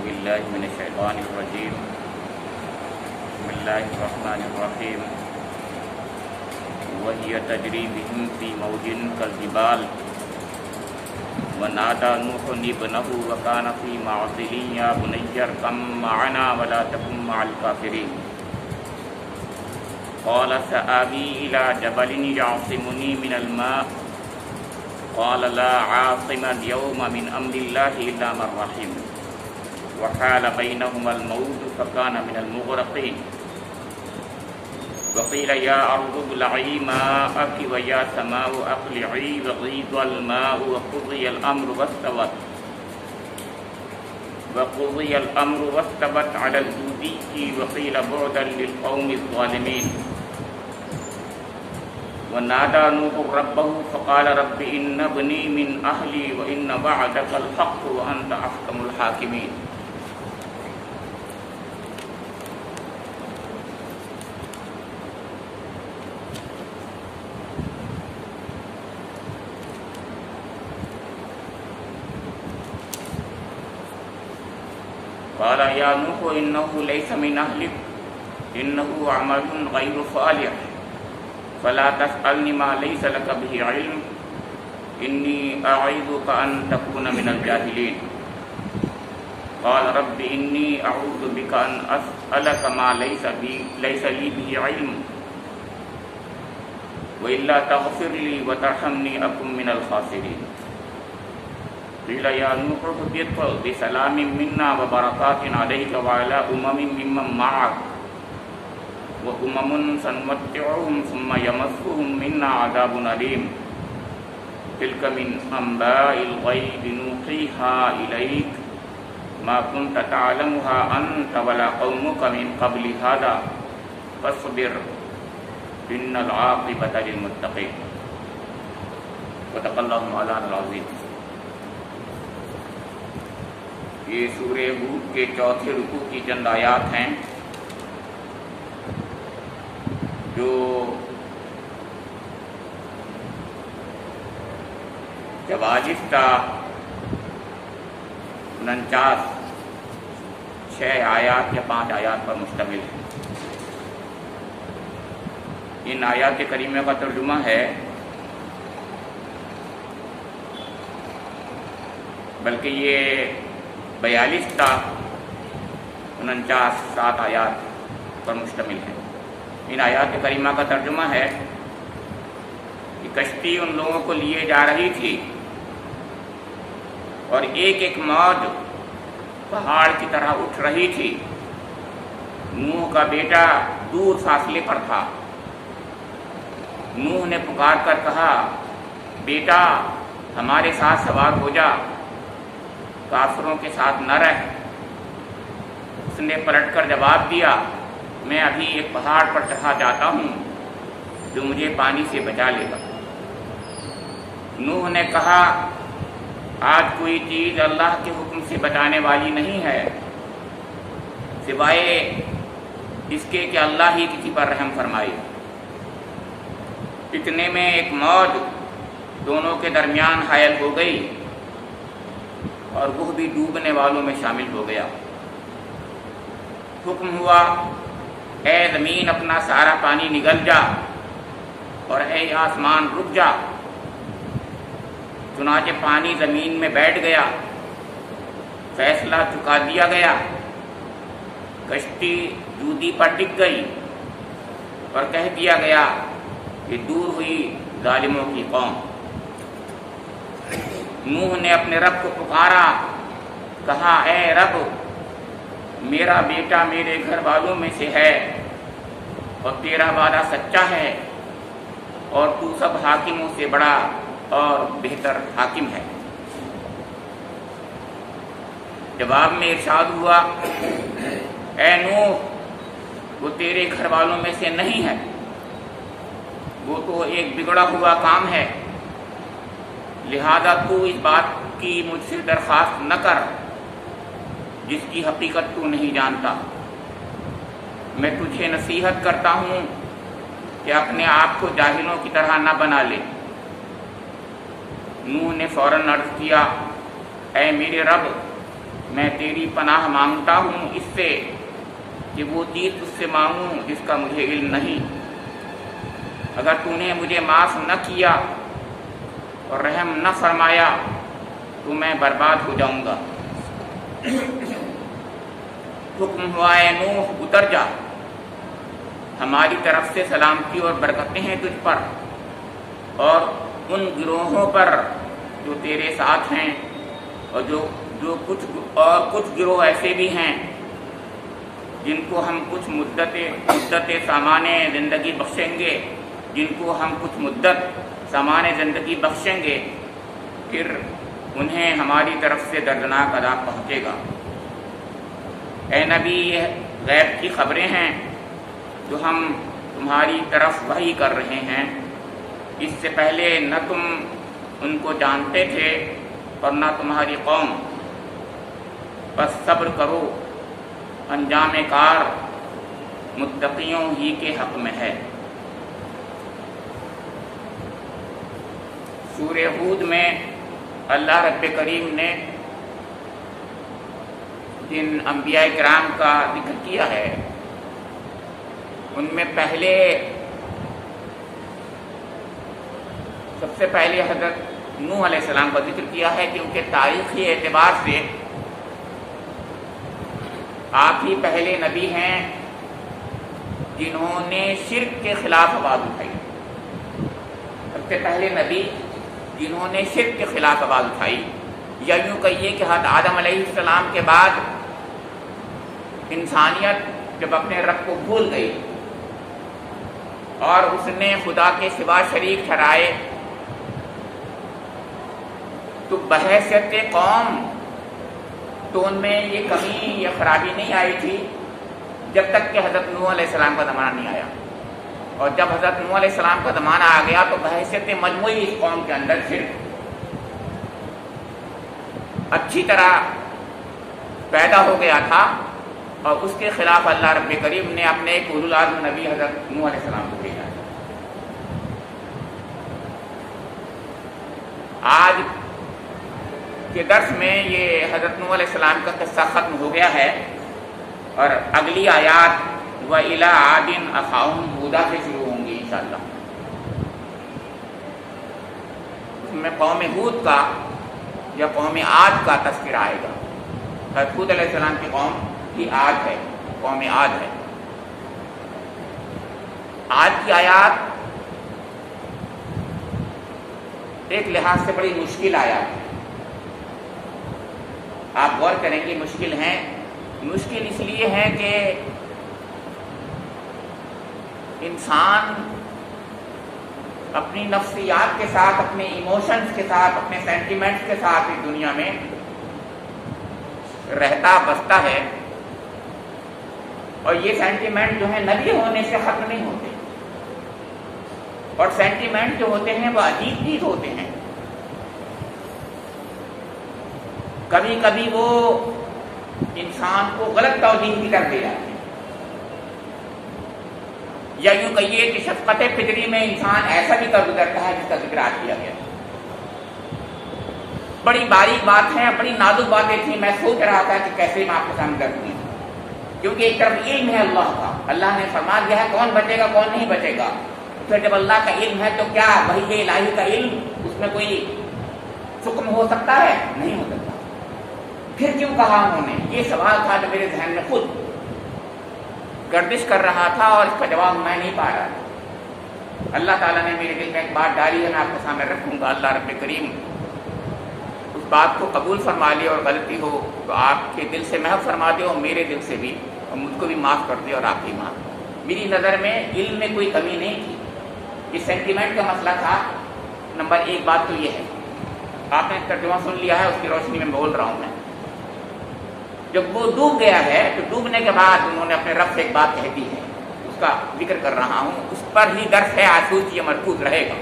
بالله من الشيطان الرجيم بسم الله الرحمن الرحيم وهي تجري بهم في موج كالجبال ونادى نوح ابنه وكان في معزل يا بني اركب معنا ولا تكن مع الكافرين قال سآوي إلى جبل يعصمني من الماء قال لا عاصم اليوم من أمر الله إلا من رحم وحال بينهما الموج فكان من المغرقين وقيل يا أرض ابلعي ماءك ويا سماء أقلعي وغيض الماء وقضي الأمر واستوت على الجودي وقيل بعدا للقوم الظالمين ونادى نوح ربه فقال رب إن ابني من أهلي وإن وعدك الحق وأنت أحكم الحاكمين قال يا نوح إنه ليس من أهلك إنه عمل غير صالح فلا تسألني ما ليس لك به علم إني أعيذك أن تكون من الجاهلين قال رب إني أعوذ بك أن أسألك ما ليس لي به علم وإلا تغفر لي وترحمني أكن من الخاسرين قيل يا نوح اهبط بسلام منا وبركات عليك وعلى ممن معك سنمتعهم ثم يمسهم منا عذاب أليم تلك من أنباء الغيب نوحيها إليك ما كنت تعلمها أنت ولا قومك من قبل هذا فاصبر إن العاقبة للمتقين صدق الله مولانا العظيم. یہ سورہ ہود کے چوتھے رکوع کی چند آیات ہیں جو جواجفتہ 49 6 آیات یا 5 آیات پر مشتمل ہے. ان آیات کریمہ کا ترجمہ ہے بلکہ یہ 42 تا 49 7 آیات پر مشتمل ہے. ان آیات کریمہ کا ترجمہ ہے کہ کشتی ان لوگوں کو لیے جا رہی تھی اور ایک ایک موج پہاڑ کی طرح اٹھ رہی تھی. نوح کا بیٹا دور فاصلے پر تھا. نوح نے پکار کر کہا بیٹا ہمارے ساتھ سوار ہو جا، کافروں کے ساتھ نہ رہ. اس نے پلٹ کر جواب دیا میں ابھی ایک پہاڑ پر چڑھا جاتا ہوں جو مجھے پانی سے بچا لے گا. نوح نے کہا آج کوئی چیز اللہ کے حکم سے بچانے والی نہیں ہے سوائے اس کے کہ اللہ ہی کسی پر رحم فرمائے. اتنے میں ایک موج دونوں کے درمیان حائل ہو گئی اور وہ بھی ڈوبنے والوں میں شامل ہو گیا. حکم ہوا اے زمین اپنا سارا پانی نگل جا اور اے آسمان رک جا. چنانچہ پانی زمین میں بیٹھ گیا. فیصلہ چکا دیا گیا. کشتی جودی پر ٹک گئی اور کہہ دیا گیا کہ دور ہوئی ظالموں کی قوم. نوح نے اپنے رب کو پکارا، کہا اے رب میرا بیٹا میرے گھر والوں میں سے ہے اور تیرا وعدہ سچا ہے اور تو سب حاکموں سے بڑا اور بہتر حاکم ہے. جواب میں ارشاد ہوا اے نوح وہ تیرے گھر والوں میں سے نہیں ہے، وہ تو ایک بگڑا ہوا کام ہے، لہذا تو اس بات کی مجھ سے درخواست نہ کر جس کی حقیقت تو نہیں جانتا. میں تجھے نصیحت کرتا ہوں کہ اپنے آپ کو جاہلوں کی طرح نہ بنا لے. نوح نے فوراً عرض کیا اے میرے رب میں تیری پناہ مانگتا ہوں اس سے کہ وہ چیز تجھ سے مانگوں جس کا مجھے علم نہیں۔ اگر تو نے مجھے معاف نہ کیا اور رحم نہ فرمایا تو میں برباد ہو جاؤں گا۔ حکم ہوا اے نوح اتر جا، ہماری طرف سے سلامتی اور برکتیں ہیں تجھ پر اور ان گروہوں پر جو تیرے ساتھ ہیں، اور جو کچھ گروہ ایسے بھی ہیں جن کو ہم کچھ مدت سامان زندگی بخشیں گے، بخشیں گے، پھر انہیں ہماری طرف سے دردناک عذاب پہنچے گا۔ اے نبی، یہ غیب کی خبریں ہیں جو ہم تمہاری طرف وحی کر رہے ہیں، اس سے پہلے نہ تم ان کو جانتے تھے اور نہ تمہاری قوم، بس صبر کرو، انجام کار متقیوں ہی کے حق میں ہے۔ سورہ ہود میں اللہ رب کریم نے جن انبیاء کرام کا ذکر کیا ہے ان میں سب سے پہلے حضرت نوح علیہ السلام کا ذکر کیا ہے کہ ان کے تاریخی اعتبار سے آپ ہی پہلے نبی ہیں جنہوں نے شرک کے خلاف آواز اٹھائی، سب سے پہلے نبی جنہوں نے شرک کے خلاف آواز اٹھائی، یا یوں کہیے کہ حضرت آدم علیہ السلام کے بعد انسانیت جب اپنے رب کو بھول گئی اور اس نے خدا کے سوا شریک ٹھہرائے تو بحیثیت قوم تو ان میں یہ کمی یا خرابی نہیں آئی تھی جب تک کہ حضرت نوح علیہ السلام کا زمانہ نہیں آیا، اور جب حضرت نوح علیہ السلام کا زمانہ آ گیا تو بحیثیت مجموعی اس قوم کے اندر شرک اچھی طرح پیدا ہو گیا تھا، اور اس کے خلاف اللہ رب کریم نے اپنے ایک اولو العزم نبی حضرت نوح علیہ السلام کو بھیجا۔ آج کے درس میں یہ حضرت نوح علیہ السلام کا قصہ ختم ہو گیا ہے، اور اگلی آیات وَإِلَىٰ عَادٍ أَخَاهُمْ هُودًا سے شروع ہوں گی انشاءاللہ۔ اس میں قوم ہود کا یا قوم عاد کا تذکرہ آئے گا۔ حضرت ہود علیہ السلام کی قوم کی عاد ہے، قوم عاد ہے۔ عاد کی آیات ایک لحاظ سے بڑی مشکل آیات ہے، آپ غور کریں گے مشکل ہیں۔ مشکل اس لیے ہے کہ انسان اپنی نفسیات کے ساتھ، اپنے ایموشنز کے ساتھ، اپنے سینٹیمنٹس کے ساتھ اس دنیا میں رہتا بستا ہے، اور یہ سینٹیمنٹ جو ہیں نبی ہونے سے ختم نہیں ہوتے، اور سینٹیمنٹ جو ہوتے ہیں وہ عجیب چیز ہوتے ہیں۔ کبھی کبھی وہ انسان کو غلط توجیہ بھی کر دے جاتے ہیں، یا یوں کہیے کہ شفقت فطری میں انسان ایسا بھی کر گزرتا ہے جس کا ذکر آج کیا گیا۔ بڑی باریک بات ہے، بڑی نازک باتیں تھیں، میں سوچ رہا تھا کہ کیسے میں آپ کے سامنے کر دوں، کیونکہ ایک طرف علم ہے اللہ کا، اللہ نے فرما دیا ہے کون بچے گا کون نہیں بچے گا، پھر جب اللہ کا علم ہے تو کیا وحی الہی کا علم اس میں کوئی حکم ہو سکتا ہے؟ نہیں ہو سکتا۔ پھر کیوں کہا انہوں نے؟ یہ سوال تھا جو میرے ذہن میں خود گردش کر رہا تھا اور اس کا جواب میں نہیں پا رہا تھا۔ اللہ تعالیٰ نے میرے دل میں ایک بات ڈالی ہے، میں آپ کے سامنے رکھوں گا۔ اللہ رب کریم اس بات کو قبول فرما لے، اور غلطی ہو تو آپ کے دل سے محو فرما دے، اور میرے دل سے بھی، اور مجھ کو بھی معاف کر دے اور آپ بھی معاف۔ میری نظر میں علم میں کوئی کمی نہیں تھی، یہ سینٹیمنٹ کا مسئلہ تھا۔ نمبر ایک بات تو یہ ہے، آپ نے ترجمہ سن لیا ہے، اس کی روشنی میں بول رہا ہوں میں۔ جب وہ ڈوب گیا ہے تو ڈوبنے کے بعد انہوں نے اپنے رب سے ایک بات کہہ دی ہے، اس کا ذکر کر رہا ہوں، اس پر ہی درس ہے، آسوچ یہ مرکوز رہے گا۔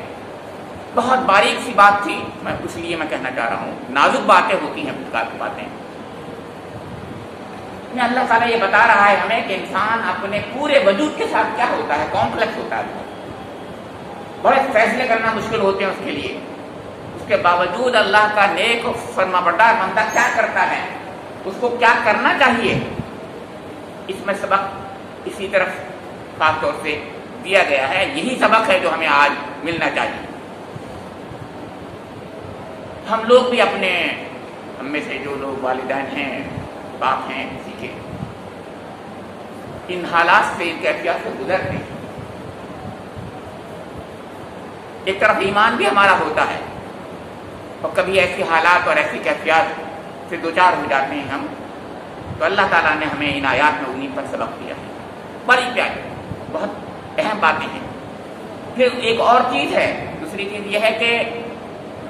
بہت باریک سی بات تھی، میں اس لیے میں کہنا چاہ رہا ہوں، نازک باتیں ہوتی ہیں خود کی باتیں۔ اللہ تعالیٰ یہ بتا رہا ہے ہمیں کہ انسان اپنے پورے وجود کے ساتھ کیا ہوتا ہے، کمپلیکس ہوتا ہے، بڑے فیصلے کرنا مشکل ہوتے ہیں اس کے لیے۔ اس کے باوجود اللہ کا نیک فرمانبردار بندہ کیا کرتا ہے؟ اس کو کیا کرنا چاہیے، اس میں سبق اسی طرف خاص طور سے دیا گیا ہے. یہی سبق ہے جو ہمیں آج ملنا چاہیے. ہم لوگ بھی اپنے، ہم میں سے جو لوگ والدین ہیں، باپ ہیں کسی کے، ان حالات سے، ان کیفیات سے گزرتے ہیں. ایک طرف ایمان بھی ہمارا ہوتا ہے اور کبھی ایسی حالات اور ایسی کیفیات سے دوچار ہو جاتے ہیں ہم، تو اللہ تعالیٰ نے ہمیں ان آیات میں انہیں پر سبق دیا ہے. بڑی پیاری، بہت اہم باتیں ہیں. پھر ایک اور چیز ہے، دوسری چیز یہ ہے کہ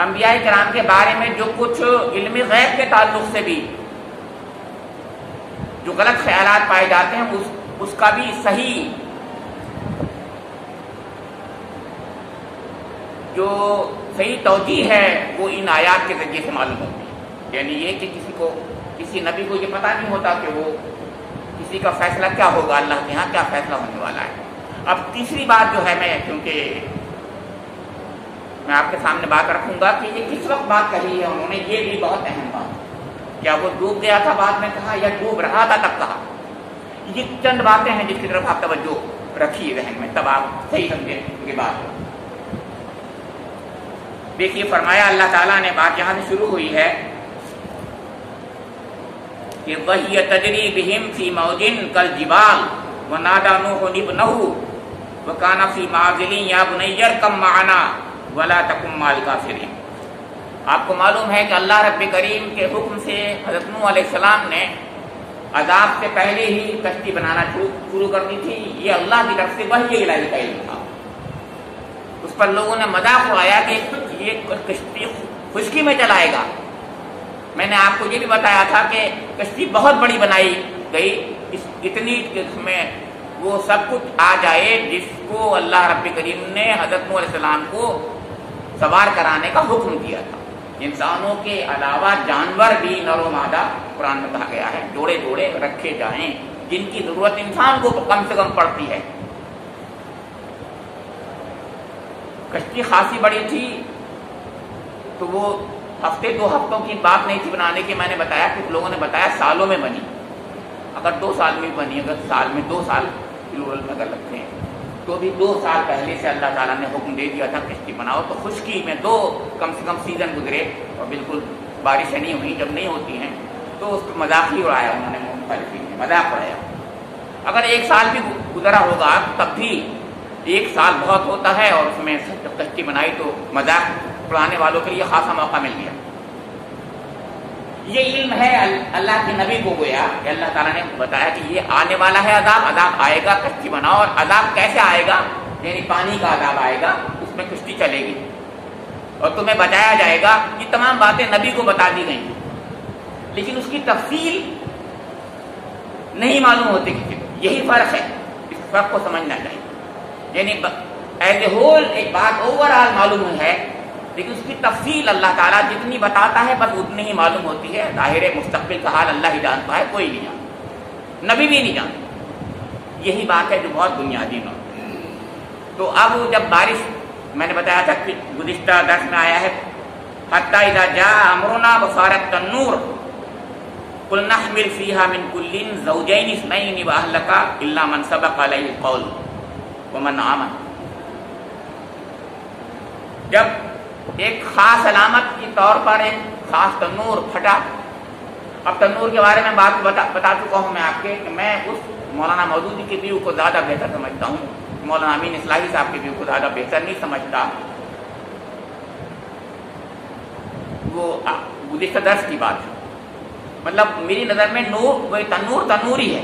انبیاء کرام کے بارے میں جو کچھ علم غیب کے تعلق سے بھی جو غلط خیالات پائے جاتے ہیں، اس کا بھی صحیح جو صحیح توجیہ ہے وہ ان آیات کے ذریعے سے معلوم ہوتی ہے. یعنی یہ کہ کسی نبی کو یہ پتہ نہیں ہوتا کہ وہ کسی کا فیصلہ کیا ہوگا، اللہ کے ہاں کیا فیصلہ ہونے والا ہے. اب تیسری بات جو ہے، کیونکہ میں آپ کے سامنے بات رکھوں گا کہ یہ کس وقت بات کہی ہے انہوں نے، یہ بھی بہت اہم بات. کیا وہ ڈوب گیا تھا بعد میں کہا، یا ڈوب رہا تھا تب کہا؟ یہ چند باتیں ہیں جس کی طرف آپ توجہ رکھیے ذہن میں، تب آپ صحیح سمجھیں یہ بات. دیکھیے فرمایا اللہ تعالیٰ نے، بات یہاں سے شروع ہوئی ہے کہ وَهِيَ تَجْرِي بِهِمْ فِي مَوْجٍ كَالْجِبَالِ وَنَادَىٰ نُوحٌ ابْنَهُ وَكَانَ فِي مَعْزِلٍ يَا بُنَيَّ ارْكَب مَّعَنَا وَلَا تَكُن مَّعَ الْكَافِرِينَ. آپ کو معلوم ہے کہ اللہ رب کریم کے حکم سے حضرت نوح علیہ السلام نے عذاب سے پہلے ہی کشتی بنانا شروع کر دی تھی. یہ اللہ کی طرف سے وحی الہی کا علم تھا. اس پر لوگوں نے مذاق اڑایا کہ یہ کشتی خشکی میں چلائے گا. میں نے آپ کو یہ بھی بتایا تھا کہ کشتی بہت بڑی بنائی گئی، اتنی کہ اس میں وہ سب کچھ آ جائے جس کو اللہ رب کریم نے حضرت نوح علیہ السلام کو سوار کرانے کا حکم دیا تھا. انسانوں کے علاوہ جانور بھی نر و مادہ قرآن میں کہا گیا ہے جوڑے جوڑے رکھے جائیں جن کی ضرورت انسان کو کم سے کم پڑتی ہے. کشتی خاصی بڑی تھی تو وہ ہفتے 2 ہفتوں کی بات نہیں تھی بنانے کی. میں نے بتایا کہ لوگوں نے بتایا سالوں میں بنی. اگر 2 سال میں بنی، اگر سال میں 2 سال پلورل میں اگر رکھتے ہیں تو بھی 2 سال پہلے سے اللہ تعالیٰ نے حکم دے دیا تھا کشتی بناؤ. تو خشکی میں 2 کم سے کم سیزن گزرے اور بالکل بارشیں نہیں ہوئی. جب نہیں ہوتی ہیں تو اس کو مذاق ہی اڑایا انہوں نے، مختلف مذاق اڑایا. اگر 1 سال بھی گزرا ہوگا تب بھی 1 سال بہت ہوتا ہے، اور اس میں جب کشتی بنائی تو مذاق اڑانے والوں کے لیے خاصا موقع مل گیا. یہ علم ہے اللہ کے نبی کو گویا کہ اللہ تعالیٰ نے بتایا کہ یہ آنے والا ہے عذاب آئے گا، کشتی بناؤ. اور عذاب کیسے آئے گا؟ یعنی پانی کا عذاب آئے گا، اس میں کشتی چلے گی اور تمہیں بچایا جائے گا. یہ تمام باتیں نبی کو بتا دی گئی، لیکن اس کی تفصیل نہیں معلوم ہوتی کسی کو. یہی فرق ہے، اس فرق کو سمجھنا چاہیے. یعنی ایز اے ہول ایک بات اوور آل معلوم ہے، لیکن اس کی تفصیل اللہ تعالیٰ جتنی بتاتا ہے بس اتنی ہی معلوم ہوتی ہے. ظاہر مستقبل کا حال اللہ ہی جانتا ہے، کوئی نہیں جانتا، نبی بھی نہیں جانتا. یہی بات ہے جو بہت بنیادی بات ہے. تو اب جب بارش، میں نے بتایا تھا کہ گزشتہ درس میں آیا ہے حتی اذا جاء امرنا وفارت النور قل نحمل فيها من كل زوجين اثنين واهلك الا من سبق عليه القول ومن آمن. جب ایک خاص علامت کے طور پر ایک خاص تنور پھٹا. اب تنور کے بارے میں بات بتا چکا ہوں میں آپ کے کہ میں اس مولانا مودودی کے ویو کو زیادہ بہتر سمجھتا ہوں، مولانا امین اصلاحی صاحب کے ویو کو زیادہ بہتر نہیں سمجھتا. وہ گزشتہ درس کی بات ہے. مطلب میری نظر میں نور وہی تنوری ہے،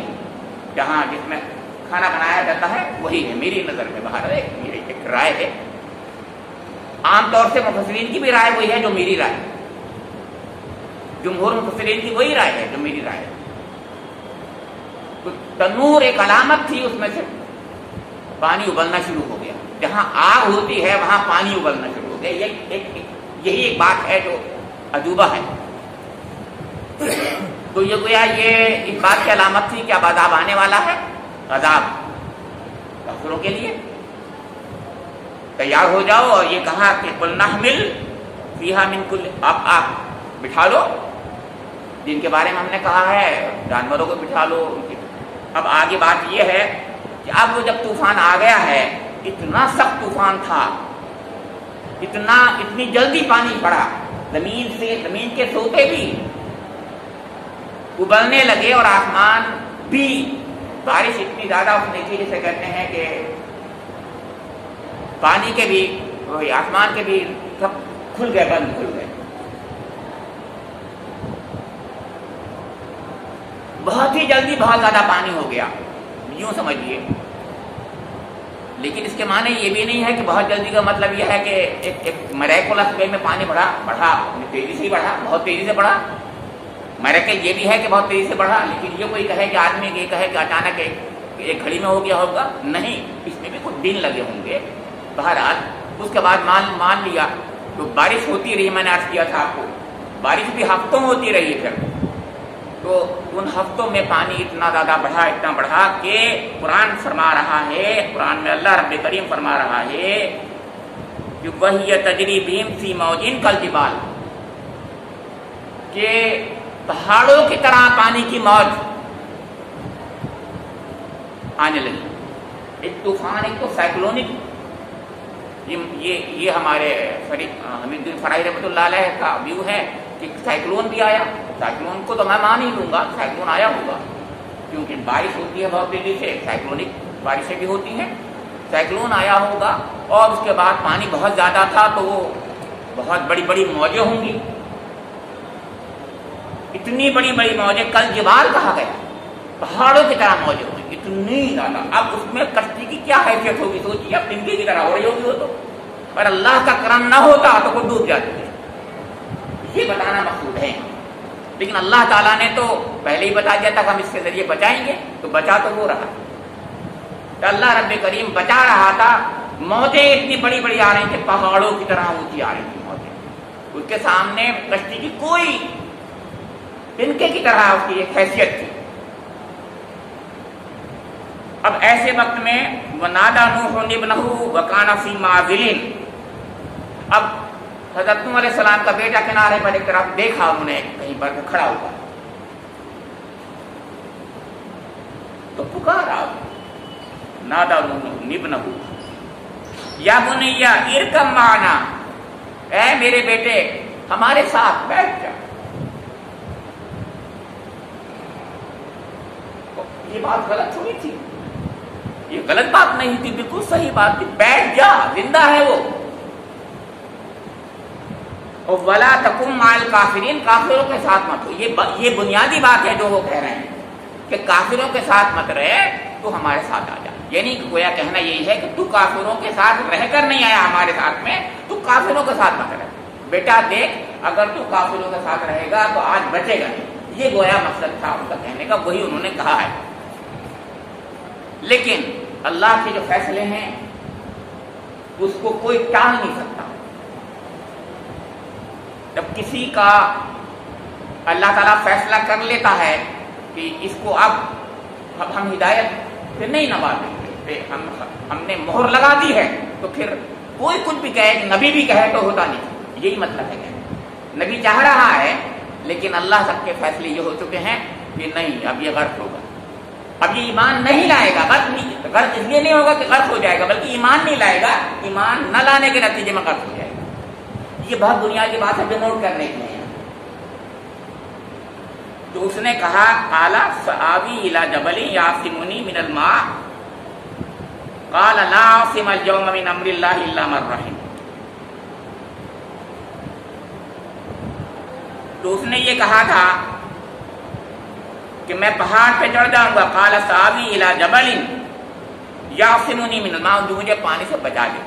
جہاں جس میں کھانا بنایا جاتا ہے وہی ہے میری نظر میں. باہر میری ایک رائے ہے، عام طور سے مفسرین کی بھی رائے وہی ہے جو میری رائے ہے، جمہور مفسرین کی وہی رائے ہے جو میری رائے ہے. تو تنور ایک علامت تھی، اس میں سے پانی ابلنا شروع ہو گیا. جہاں آگ ہوتی ہے وہاں پانی ابلنا شروع ہو گیا. یہی ایک بات ہے جو عجوبہ ہے. تو یہ گویا یہ اس بات کی علامت تھی کہ اب عذاب آنے والا ہے. عذاب کافروں کے لیے تیار ہو جاؤ. اور یہ کہا کہ قل نحمل فیہا من کل، اب آپ بٹھا لو جن کے بارے میں ہم نے کہا ہے جانوروں کو بٹھا لو. اب آگے بات یہ ہے کہ اب وہ جب طوفان آ گیا ہے، اتنا سخت طوفان تھا، اتنی جلدی پانی پڑا، زمین کے سوتے بھی ابلنے لگے اور آسمان بھی، بارش اتنی زیادہ اس نے کی جسے کہتے ہیں کہ پانی کے بھی آسمان کے بھی سب کھل گئے، بند کھل گئے. بہت ہی جلدی بہت زیادہ پانی ہو گیا، یوں سمجھیے. لیکن اس کے معنی یہ بھی نہیں ہے کہ بہت جلدی کا مطلب یہ ہے کہ ایک میریکولس وے میں پانی بڑھا تیزی سے بڑھا، بہت تیزی سے بڑھا. میریکل یہ بھی ہے کہ بہت تیزی سے بڑھا، لیکن یہ کوئی کہے کہ آدمی یہ کہے کہ اچانک ایک گھڑی میں ہو گیا ہوگا، نہیں، اس میں بھی کچھ دن لگے ہوں گے. بہرحال اس کے بعد مان لیا تو بارش ہوتی رہی. میں نے عرض کیا تھا آپ کو، بارش بھی ہفتوں ہوتی رہی. پھر تو ان ہفتوں میں پانی اتنا زیادہ بڑھا کہ قرآن فرما رہا ہے، قرآن میں اللہ رب کریم فرما رہا ہے کہ وَهِيَ تَجْرِي بِهِمْ فِي مَوْجٍ كَالْجِبَالِ، کہ پہاڑوں کی طرح پانی کی موج آنے لگی. ایک طوفان، ایک تو سائیکلونک، یہ ہمارے حمید الدین فرائی رحمۃ اللہ علیہ کا ویو ہے کہ سائیکلون بھی آیا. سائیکلون کو تو میں مان ہی لوں گا، سائیکلون آیا ہوگا، کیونکہ بارش ہوتی ہے بہت تیزی سے، سائیکلونک بارشیں بھی ہوتی ہیں. سائیکلون آیا ہوگا اور اس کے بعد پانی بہت زیادہ تھا تو وہ بہت بڑی بڑی موجیں ہوں گی. اتنی بڑی بڑی موجیں، کل جبال کہا گیا، پہاڑوں کی طرح موجیں ہوں گی، اتنی زیادہ. اب اس میں کشتی کی کیا حیثیت ہوگی سوچیے، اب تنکے کی طرح ہو رہی ہوگی وہ تو. پر اللہ کا کرم نہ ہوتا تو وہ ڈوب جاتی ہے، یہ بتانا مقصود ہے. لیکن اللہ تعالیٰ نے تو پہلے ہی بتا دیا تھا کہ ہم اس کے ذریعے بچائیں گے، تو بچا تو وہ رہا. تو اللہ رب کریم بچا رہا تھا. موجیں اتنی بڑی بڑی آ رہی تھیں، پہاڑوں کی طرح اونچی آ رہی تھی موجیں. اس کے سامنے کشتی کی کوئی تنکے کی طرح اس کی ایک حیثیت تھی. اب ایسے وقت میں وَنَادَى نُوحٌ ابْنَهُ وَكَانَ فِي مَعْزِلٍ، اب حضرت نوح علیہ السلام کا بیٹا کنارے پر ایک طرف دیکھا انہوں نے کہیں پر کھڑا ہوا تو پکارا، نادا نوح ابْنَهُ یا بنی ارکب معنا، اے میرے بیٹے ہمارے ساتھ بیٹھ جا. یہ بات غلط ہوئی تھی، یہ غلط بات نہیں تھی، بالکل صحیح بات تھی. بیٹھ جا، زندہ ہے وہ. اور وَلَا تَكُن مَعَ الْكَافِرِينَ، کافروں کے ساتھ مت ہو. یہ بنیادی بات ہے جو وہ کہہ رہے ہیں کہ کافروں کے ساتھ مت رہے، تو ہمارے ساتھ آ جا. یعنی گویا کہنا یہی ہے کہ تو کافروں کے ساتھ رہ کر نہیں آیا ہمارے ساتھ میں، تو کافروں کے ساتھ مت رہے. بیٹا دیکھ، اگر تو کافروں کے ساتھ رہے گا تو آج بچے گا نہیں. یہ گویا مقصد تھا ان کا کہنے کا، وہی انہوں نے کہا ہے. لیکن اللہ کے جو فیصلے ہیں اس کو کوئی ٹال نہیں سکتا. جب کسی کا اللہ تعالیٰ فیصلہ کر لیتا ہے کہ اس کو اب ہم ہدایت سے نہیں نوازیں گے، ہم نے مہر لگا دی ہے، تو پھر کوئی کچھ بھی کہے، نبی بھی کہے تو ہوتا نہیں. یہی مطلب ہے کہ نبی چاہ رہا ہے، لیکن اللہ سب کے فیصلے یہ ہو چکے ہیں کہ نہیں، اب یہ غرق ہوگا، اب یہ ایمان نہیں لائے گا. غرق اس لیے نہیں ہوگا کہ غرق ہو جائے گا، بلکہ ایمان نہیں لائے گا، ایمان نہ لانے کے نتیجے میں غرق ہو جائے گا. یہ بہت بنیادی بات ہے جو نوٹ کرنے کی ہے. تو اس نے کہا قال سآوی الی جبل یعصمنی من الماء قال لا عاصم اليوم من امر اللہ الا من رحم. تو اس نے یہ کہا تھا کہ میں پہاڑ پہ چڑھ جاؤں گا. قال سآوی الی جبل یعصمنی من الماء، جو مجھے پانی سے بچا لے.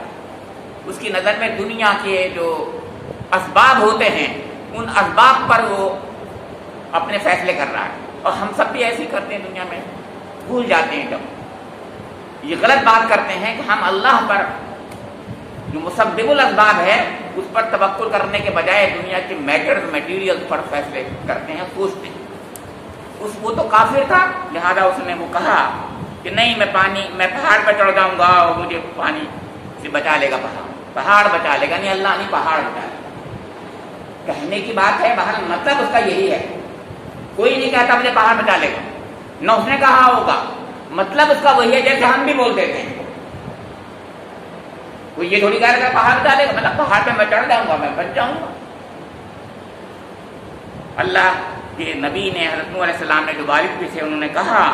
اس کی نظر میں دنیا کے جو اسباب ہوتے ہیں ان اسباب پر وہ اپنے فیصلے کر رہا ہے. اور ہم سب بھی ایسے ہی کرتے ہیں، دنیا میں بھول جاتے ہیں. جب یہ غلط بات کرتے ہیں کہ ہم اللہ پر جو مسبب الاسباب ہے اس پر توکل کرنے کے بجائے دنیا کے میٹرز میٹیریل پر فیصلے کرتے ہیں، سوچتے ہیں. وہ تو کافر تھا، لہذا اس نے وہ کہا کہ نہیں، میں پہاڑ پر چڑھ جاؤں گا اور مجھے پانی سے بچا لے گا. پہاڑ بچا لے گا، نہیں اللہ نہیں، پہاڑ بچا لے گا. کہنے کی بات ہے، بہرحال مطلب اس کا یہی ہے کوئی نہیں کہتا مجھے پہاڑ بچا لے گا، نہ اس نے کہا ہوگا، مطلب اس کا وہی ہے جیسے ہم بھی بول دیتے ہیں، کوئی یہ تھوڑی کہہ رہا ہے پہاڑ بچا لے گا، مطلب پہاڑ پہ میں چڑھ جاؤں گا، میں بچ جاؤں گا۔ اللہ کے نبی نے حضرت نوح علیہ السلام نے جو والد سے انہوں نے کہا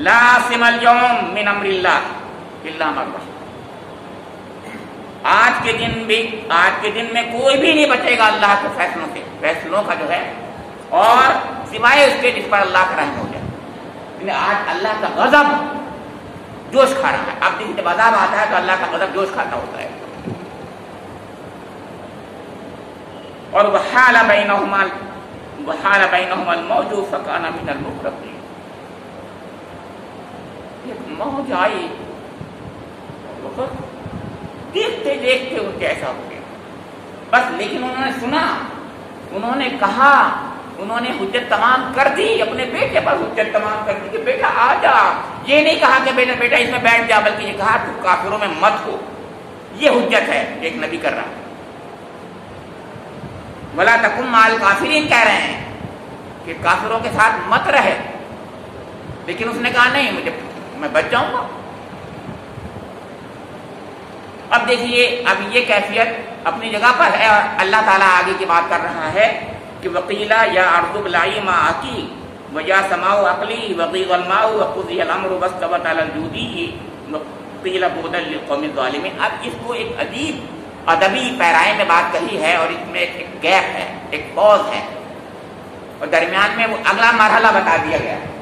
لا عاصم اليوم من امر اللہ الا من رحم، آج کے دن میں کوئی بھی نہیں بچے گا اللہ کے فیصلوں سے، فیصلوں کا جو ہے، اور سوائے اس کے جس پر اللہ کا رحم ہو جائے۔ آج اللہ کا غضب جوش کھا رہا ہے، اب جب عذاب آتا ہے تو اللہ کا غضب جوش کھاتا ہوتا ہے۔ اور وحال بینہما الموج فکان من المغرقین، ایک موج آئی، دیکھتے دیکھتے ان کے ایسا ہو گیا بس، لیکن انہوں نے سنا، انہوں نے کہا، انہوں نے حجت تمام کر دی، اپنے بیٹے پر حجت تمام کر دی کہ بیٹا آ جا، یہ نہیں کہا کہ بیٹا اس میں بیٹھ جا، بلکہ یہ کہا تو کافروں میں مت ہو، یہ حجت ہے ایک نبی کر رہا ہے۔ ولا تکن مع الکافرین کہہ رہے ہیں کہ کافروں کے ساتھ مت رہے، لیکن اس نے کہا نہیں، میں بچ جاؤں گا۔ اب دیکھیے، اب یہ کیفیت اپنی جگہ پر ہے، اور اللہ تعالیٰ آگے کی بات کر رہا ہے کہ وقیلا یا ارض ابلعی ماءکی ویا سماء عقلی وغیض الماء وقضی الامر واستوت علی الجودی وقیل بعدا للقوم الظالمین۔ اب اس کو ایک ادبی پیرائے میں بات کہی ہے، اور اس میں ایک گیپ ہے، ایک پوز ہے، اور درمیان میں وہ اگلا مرحلہ بتا دیا گیا ہے۔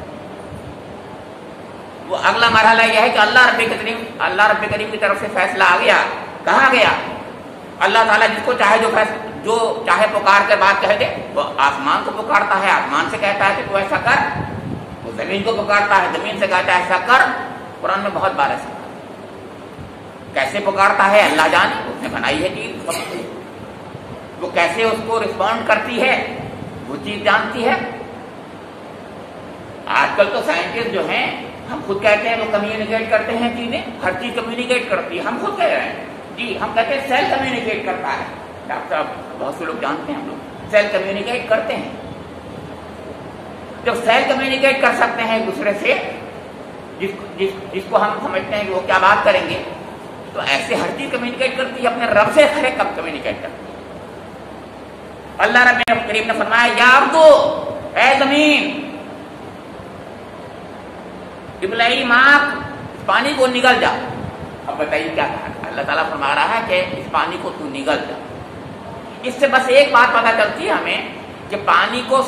وہ اگلا مرحلہ یہ ہے کہ اللہ رب کریم کی طرف سے فیصلہ آ گیا، کہا گیا، اللہ تعالیٰ جس کو چاہے جو چاہے پکار کر بات کہہ دے، وہ آسمان کو پکارتا ہے، آسمان سے کہتا ہے کہ تو ایسا کر، وہ زمین کو پکارتا ہے، زمین سے کہتا ہے ایسا کر۔ قرآن میں بہت بار ایسا کیسے پکارتا ہے اللہ جانے، اس نے بنائی ہے چیز، وہ کیسے اس کو رسپونڈ کرتی ہے وہ چیز جانتی ہے۔ آج کل تو سائنٹسٹ جو ہیں، ہم خود کہتے ہیں وہ کمیونیکیٹ کرتے ہیں چیزیں، ہر چیز کمیونیکیٹ کرتی ہے، ہم خود کہہ رہے ہیں جی، ہم کہتے ہیں سیل کمیونیکیٹ کرتا ہے، ڈاکٹر صاحب بہت سے لوگ جانتے ہیں، ہم لوگ سیل کمیونیکیٹ کرتے ہیں۔ جب سیل کمیونیکیٹ کر سکتے ہیں ایک دوسرے سے، جس کو ہم سمجھتے ہیں کہ وہ کیا بات کریں گے، تو ایسے ہر چیز کمیونیکیٹ کرتی ہے، اپنے رب سے کب کمیونیکیٹ کرتی ہے۔ اللہ رب کریم نے فرمایا یا ارضو، اے زمین، ابلعی ماءک، پانی کو نگل جا۔ اب بتائیے کیا کہا، اللہ تعالیٰ فرما رہا ہے کہ اس پانی کو تو نگل جا۔ اس سے بس ایک بات پتہ چلتی ہے ہمیں کہ پانی کو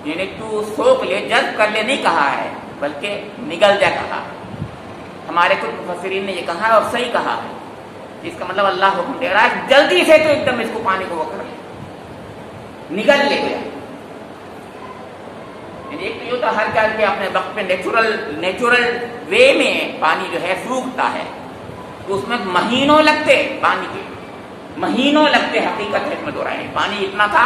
یعنی تو سوکھ لے، جذب کر لے نہیں کہا ہے، بلکہ نگل جا کہا۔ ہمارے کچھ مفسرین نے یہ کہا ہے اور صحیح کہا ہے، اس کا مطلب اللہ حکم دے رہا ہے جلدی سے تو ایک دم اس کو پانی کو وہ کر لے، نگل لے گیا۔ ایک تو یہ تو ہر چیز کے اپنے وقت پہ نیچرل وے میں پانی جو ہے سوکھتا ہے، تو اس میں مہینوں لگتے، پانی کے مہینوں لگتے، حقیقت ہے، اس میں دو رائے نہیں۔ پانی اتنا تھا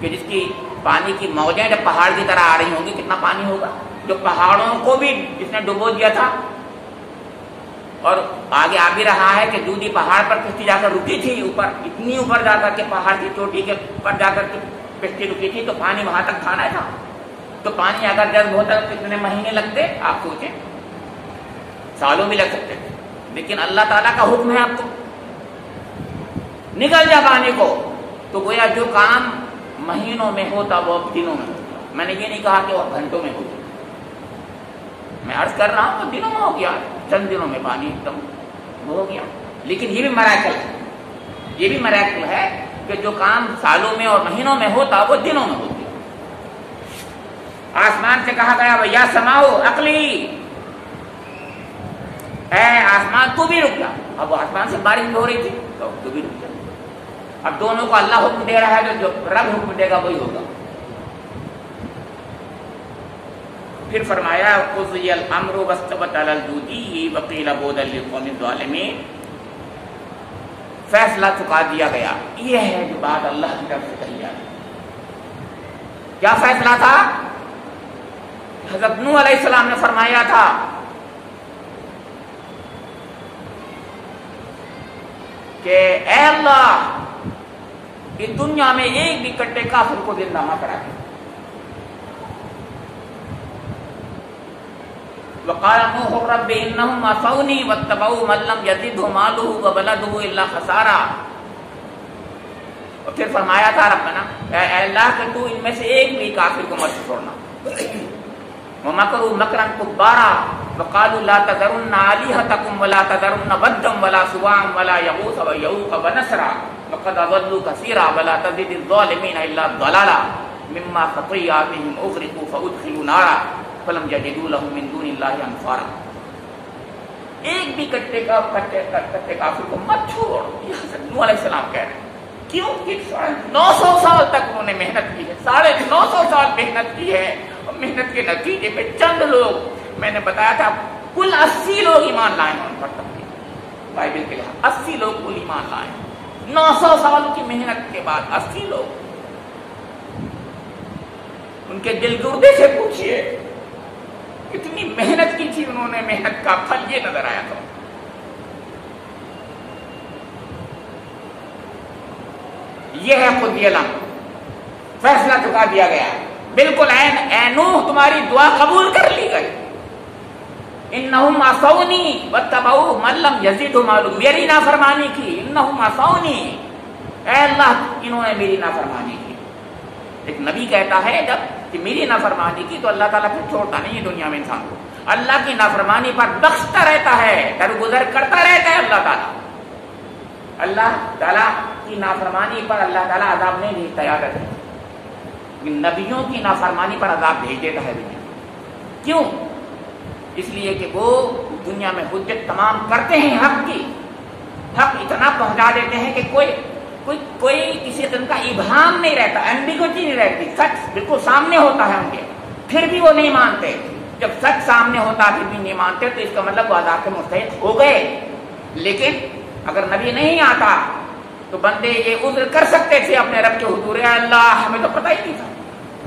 کہ جس کی پانی کی موجیں جب پہاڑ کی طرح آ رہی ہوں گی، کتنا پانی ہوگا، جو پہاڑوں کو بھی جس نے ڈبو دیا تھا۔ اور آگے آ بھی رہا ہے کہ دودھی پہاڑ پر کشتی جا کر رکی تھی، اوپر اتنی اوپر جا کر کے پہاڑ کی چوٹی کے اوپر جا کر کے کشتی رکی تھی، تو پانی وہاں تک تھا نہ تھا۔ تو پانی اگر جذب ہوتا تو کتنے مہینے لگتے، آپ سوچیں، سالوں بھی لگ سکتے تھے، لیکن اللہ تعالیٰ کا حکم ہے آپ کو نکل جا پانی کو، تو گویا جو کام مہینوں میں ہوتا وہ اب دنوں میں ہوتا۔ میں نے یہ نہیں کہا کہ وہ گھنٹوں میں ہوتا، میں عرض کر رہا ہوں تو دنوں میں ہو گیا، چند دنوں میں پانی ایک دم وہ ہو گیا۔ لیکن یہ بھی مراکل ہے، یہ بھی مراکل ہے کہ جو کام سالوں میں اور مہینوں میں ہوتا وہ دنوں میں ہوتا۔ آسمان سے کہا گیا یا سماؤ عقلی، اے آسمان تو بھی رک جا۔ اب وہ آسمان سے بارش بھی ہو رہی تھی تو بھی رک جا۔ اب دونوں کو اللہ حکم دے رہا ہے، جو رب حکم دے گا وہی ہوگا۔ پھر فرمایا قضی الامر واستوت علی الجودی وقیل بعدا للقوم الظالمین، فیصلہ چکا دیا گیا۔ یہ ہے جو بات اللہ کی طرف سے کہی جاتی ہے۔ کیا فیصلہ تھا؟ حضرت نوح علیہ السلام نے فرمایا تھا کہ اے اللہ، اس دنیا میں ایک بھی کٹے کافر کو زندہ نہ کرا دے۔ وقال نوح رب انهم عصوني واتبعوا من لم يزده ماله وولده الا خسارا. اور پھر فرمایا تھا ربنا اے اللہ کہ تو ان میں سے ایک بھی کافر کو مت چھوڑنا. ومکروا مکرا کبارا وقالوا لا تذرن آلهتكم ولا تذرن ودا ولا سواعا ولا يغوث ويعوق ونسرا وقد اضلوا كثيرا ولا تزد الظالمين الا ضلالا مما خطيئاتهم اغرقوا فادخلوا نارا فلم يجدوا لهم من دون الله انصارا. ایک بھی کٹے کافر کو مت چھوڑ. یہ حضرت نوح علیہ السلام کہہ رہے ہیں. کیوں کہ 950 سال تک انہوں نے محنت کی ہے, 950 سال محنت کی ہے, اور محنت کے نتیجے پہ چند لوگ, میں نے بتایا تھا کل 80 لوگ ایمان لائے ہیں ان پر تقریباً بائبل کے لحاظ 80 لوگ کل ایمان لائے ہیں 900 سال کی محنت کے بعد 80 لوگ. ان کے دل گردے سے پوچھئے کتنی محنت کی تھی انہوں نے, محنت کا پھل یہ نظر آیا تھا. یہ ہے خود یہ لمحہ, فیصلہ چکا دیا گیا, بالکل اے نوح تمہاری دعا قبول کر لی گئی. انہم عصونی واتبعوا من لم یزدہ مالہ, میری نافرمانی کی. انہم عصونی, اے اللہ انہوں نے میری نافرمانی کی. ایک نبی کہتا ہے جب کہ میری نافرمانی کی تو اللہ تعالیٰ پھر چھوڑتا نہیں ہے دنیا میں انسان کو, اللہ کی نافرمانی پر بخشتا رہتا ہے, درگزر کرتا رہتا ہے اللہ تعالیٰ. اللہ تعالیٰ کی نافرمانی پر اللہ تعالیٰ عذاب نہیں بھیجتا, یاد رکھیں. نبیوں کی نافرمانی پر عذاب بھیج دیتا ہے دنیا. کیوں؟ اس لیے کہ وہ دنیا میں حجت تمام کرتے ہیں حق کی, حق اتنا پہنچا دیتے ہیں کہ کوئی کسی قسم کا ابہام نہیں رہتا, ایمبیگوٹی نہیں رہتی, سچ بالکل سامنے ہوتا ہے ان کے, پھر بھی وہ نہیں مانتے. جب سچ سامنے ہوتا پھر بھی نہیں مانتے تو اس کا مطلب وہ عذاب کے مستحق ہو گئے. لیکن اگر نبی نہیں آتا تو بندے یہ عذر کر سکتے تھے اپنے رب کے حضور, اللہ ہمیں تو پتہ ہی نہیں تھا,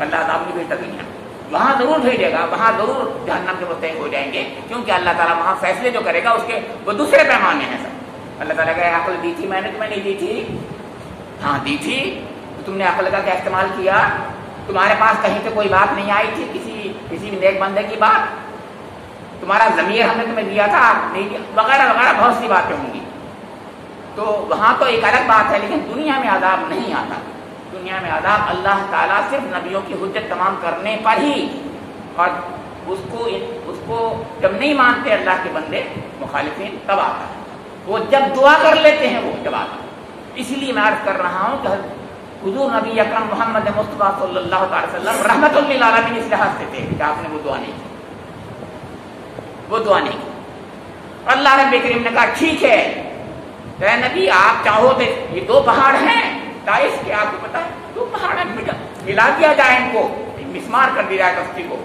اللہ عذاب نہیں بھیجتا دنیا, وہاں ضرور بھیجے گا, وہاں ضرور جہنم کے مستحق ہو جائیں گے, کیونکہ اللہ تعالیٰ وہاں فیصلے جو کرے گا اس کے وہ دوسرے پیمانے ہیں سب. اللہ تعالیٰ کہ عقل دی تھی میں نے تمہیں نہیں دی تھی, ہاں دی تھی, تم نے عقل کا کیا استعمال کیا؟ تمہارے پاس کہیں سے کوئی بات نہیں آئی تھی, کسی نیک بندے کی بات, تمہارا ضمیر ہم نے تمہیں دیا تھا نہیں, وغیرہ وغیرہ بہت سی باتیں ہوں گی. تو وہاں تو ایک الگ بات ہے, لیکن دنیا میں عذاب نہیں آتا. دنیا میں عذاب اللہ تعالیٰ صرف نبیوں کی حجت تمام کرنے پر ہی, اور اس کو جب نہیں مانتے اللہ کے بندے مخالفین تب آتا ہے. وہ جب دعا کر لیتے ہیں وہ جب آتا ہے. اسی لیے میں عرض کر رہا ہوں کہ حضور نبی اکرم محمد مصطفیٰ صلی اللہ علیہ وسلم رحمت للعالمین اس لحاظ سے تھے کہ آپ نے وہ دعا نہیں کی, وہ دعا نہیں کی. اللہ رب کریم نے کہا ٹھیک ہے اے نبی آپ چاہو تو یہ 2 پہاڑ ہیں طائف کے, آپ کو پتا ہے 2 پہاڑ ہیں, ملا دیا جائے ان کو, مسمار کر دیا جائے کشتی کو,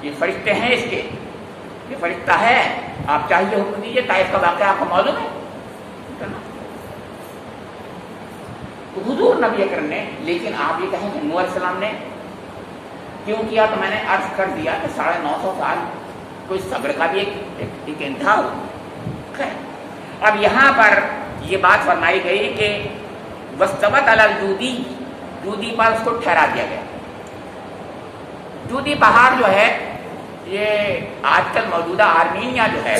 یہ فرشتے ہیں اس کے, یہ فرشتہ ہے, آپ چاہیے حکم دیجیے. طائف کا واقعہ آپ کو معلوم ہے. تو حضور نبی اکرم نے, لیکن آپ یہ کہیں کہ نوح علیہ السلام نے کیوں کیا, تو میں نے عرض کر دیا کہ 950 سال کوئی صبر کا بھی ایک انتہا ہو. اب یہاں پر یہ بات فرمائی گئی کہ وستوت علی الجودی, جودی پر اس کو ٹھہرا دیا گیا. جودی پہاڑ جو ہے یہ آج کل موجودہ آرمینیا جو ہے,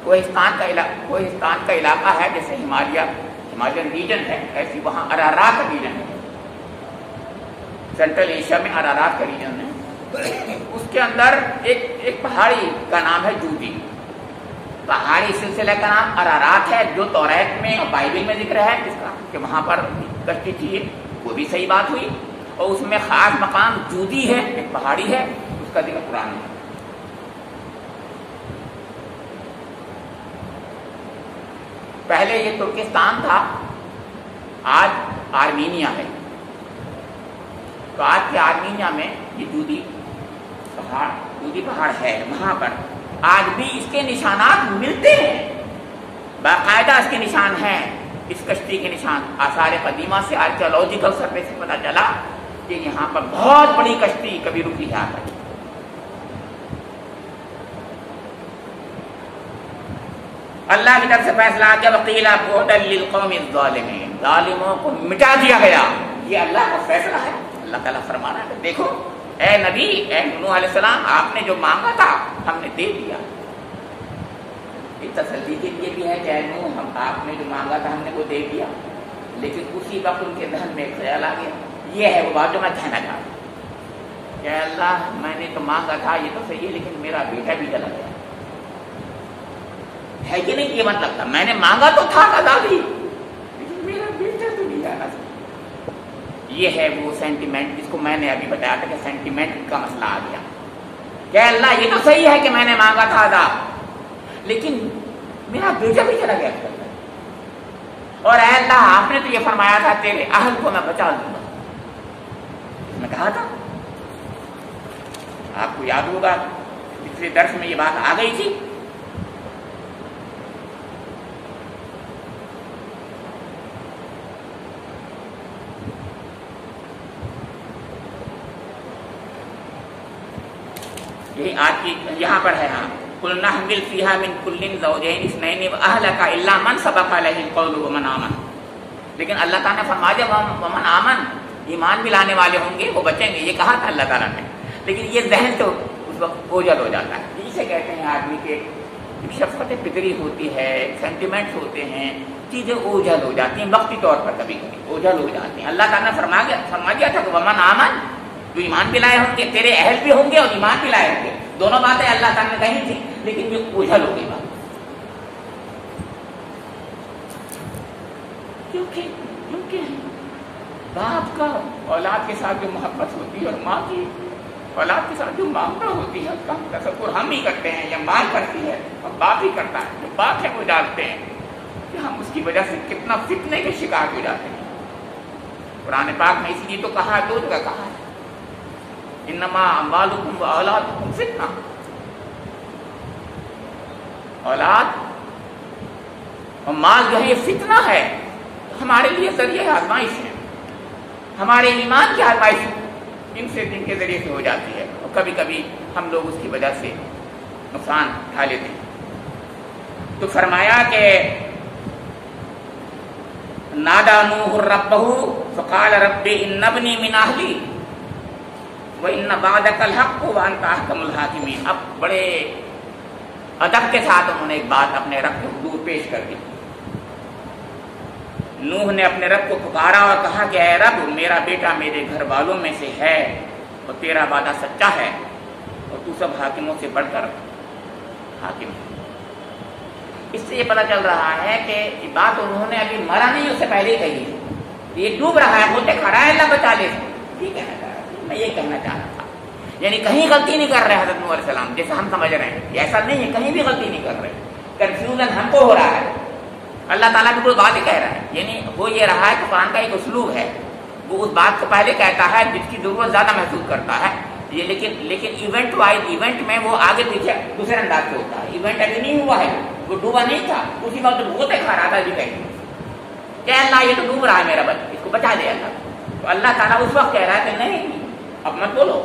کوہستان کا علاقہ ہے, جیسے ہمالیین ریجن ہے, ایسی وہاں ارارات کا ریجن ہے, سینٹرل ایشیا میں ارارات کا ریجن ہے. اس کے اندر ایک پہاڑی کا نام ہے جودی. پہاڑی سلسلہ کا نام ارارات ہے, جو توریت میں اور بائبل میں ذکر ہے اس کا کہ وہاں پر کشتی تھی, وہ بھی صحیح بات ہوئی. اور اس میں خاص مقام جودی ہے, ایک پہاڑی ہے, اس کا ذکر قرآن میں. پہلے یہ ترکستان تھا, آج آرمینیا ہے. تو آج کے آرمینیا میں یہ جودی پہاڑ ہے. وہاں پر آج بھی اس کے نشانات ملتے ہیں, باقاعدہ اس کے نشان ہیں, اس کشتی کے نشان. آثار قدیمہ سے, آرکیولوجیکل سروے سے پتہ چلا کہ یہاں پر بہت بڑی کشتی کبھی رکی ہے. اللہ کی طرف سے فیصلہ آ گیا, وقیل بعدا للقوم الظالمین, ظالموں کو مٹا دیا گیا. یہ اللہ کا فیصلہ ہے. اللہ تعالیٰ فرمانا ہے دیکھو اے نبی، اے نوح علیہ السلام، آپ نے جو مانگا تھا ہم نے دے دیا۔ یہ تسلی کے لیے بھی ہے کہ اے نوح، آپ نے جو مانگا تھا ہم نے وہ دے دیا، لیکن اسی وقت ان کے ذہن میں ایک خیال آ گیا۔ یہ ہے وہ بات جو میں کہنا چاہتا ہوں کہ اللہ میں نے تو مانگا تھا یہ تو صحیح ہے، لیکن میرا بیٹا بھی چلا گیا ہے کہ نہیں؟ یہ مطلب تھا میں نے مانگا تو تھا آزادی، لیکن میرا بیٹا تو نہیں جانا۔ یہ ہے وہ سینٹیمنٹ جس کو میں نے ابھی بتایا تھا کہ سینٹیمنٹ کا مسئلہ آ گیا کہ اللہ یہ تو صحیح ہے کہ میں نے مانگا تھا عذاب، لیکن میرا بیٹا بھی چلا گیا۔ اور اے اللہ آپ نے تو یہ فرمایا تھا تیرے اہل کو میں بچا لوں گا، میں کہا تھا۔ آپ کو یاد ہوگا پچھلے درس میں یہ بات آ گئی تھی۔ یہی آج کی یہاں پر ہے، ہاں قُلْ نَحْمِلُ فِيهَا مِنْ كُلٍّ زَوْجَيْنِ اثْنَيْنِ وَأَهْلَكَ إِلَّا مَنْ سَبَقَ عَلَيْهِ الْقَوْلُ وَمَنْ آمَنَ۔ لیکن اللہ تعالیٰ نے فرمایا جب ومن آمن، ایمان بھی لانے والے ہوں گے وہ بچیں گے، یہ کہا تھا اللہ تعالیٰ نے، لیکن یہ ذہن تو اس وقت اوجھل ہو جاتا ہے۔ جسے کہتے ہیں آدمی کے شفقت فطری ہوتی ہے، سینٹیمنٹس ہوتے ہیں، چیزیں اوجھل ہو جاتی ہیں وقتی طور پر، کبھی کبھی اوجھل ہو جاتی ہیں۔ اللہ تعالیٰ نے فرما دیا تھا کہ ومن آمن، جو ایمان بھی لائے ہوں گے، تیرے اہل بھی ہوں گے اور ایمان بھی لائے ہوں گے، دونوں باتیں اللہ تعالیٰ نے کہی تھی، لیکن جو اوجھل ہو گئی بات، کیونکہ باپ کا اولاد کے ساتھ جو محبت ہوتی ہے اور ماں کی اولاد کے ساتھ جو معاملہ ہوتی ہے اس کا تصور ہم ہی کرتے ہیں یا ماں کرتی ہے اور باپ ہی کرتا ہے۔ جو باپ ہے وہ جانتے ہیں کہ ہم اس کی وجہ سے کتنا فتنے کے شکار ہو جاتے ہیں۔ قرآن پاک میں اس لیے تو کہا، دو جگہ کہا ہے، انما اموالکم و اولادکم فتنہ، اولاد اور مال جو ہے یہ فتنہ ہے، ہمارے لیے ذریعہ آزمائش ہے، ہمارے ایمان کی آزمائش ان کے ذریعے سے ہو جاتی ہے، اور کبھی کبھی ہم لوگ اس کی وجہ سے نقصان اٹھا لیتے ہیں۔ تو فرمایا کہ نادا نوح ربہ فقال رب ان ابنی من اہلی وان بعدک الحق وانت احکم الحاکمین۔ اب بڑے ادب کے ساتھ انہوں نے ایک بات اپنے رب کے حضور پیش کر دی۔ نوح نے اپنے رب کو پکارا اور کہا کہ اے رب، میرا بیٹا میرے گھر والوں میں سے ہے اور تیرا وعدہ سچا ہے اور تو سب حاکموں سے بڑھ کر حاکم ہے۔ اس سے یہ پتہ چل رہا ہے کہ یہ بات انہوں نے ابھی مرا نہیں، اس سے پہلے ہی کہی ہے۔ یہ ڈوب رہا ہے، ہوتے کھڑا ہے، اللہ بچا لے۔ ٹھیک ہے، میں یہ کہنا چاہ رہا تھا، یعنی کہیں غلطی نہیں کر رہے حضرت نوح علیہ السلام، جیسے ہم سمجھ رہے ہیں ایسا نہیں ہے، کہیں بھی غلطی نہیں کر رہے، کنفیوژن ہم کو ہو رہا ہے۔ اللہ تعالیٰ بھی کوئی بات ہی کہہ رہا ہے، یعنی وہ یہ رہا ہے کہ قرآن کا ایک اسلوب ہے، وہ اس بات کو پہلے کہتا ہے جس کی ضرورت زیادہ محسوس کرتا ہے یہ، لیکن ایونٹ وائز ایونٹ میں وہ آگے پیچھے دوسرے انداز سے ہوتا ہے۔ ایونٹ ابھی نہیں ہوا ہے، وہ ڈوبا نہیں تھا، اسی وقت ہوتے کھا رہا تھا جی کہ اللہ یہ تو ڈوب رہا ہے میرا بچہ، اس کو بچا دے اللہ۔ تو اللہ تعالیٰ اس وقت کہہ رہا ہے کہ نہیں اب مت بولو،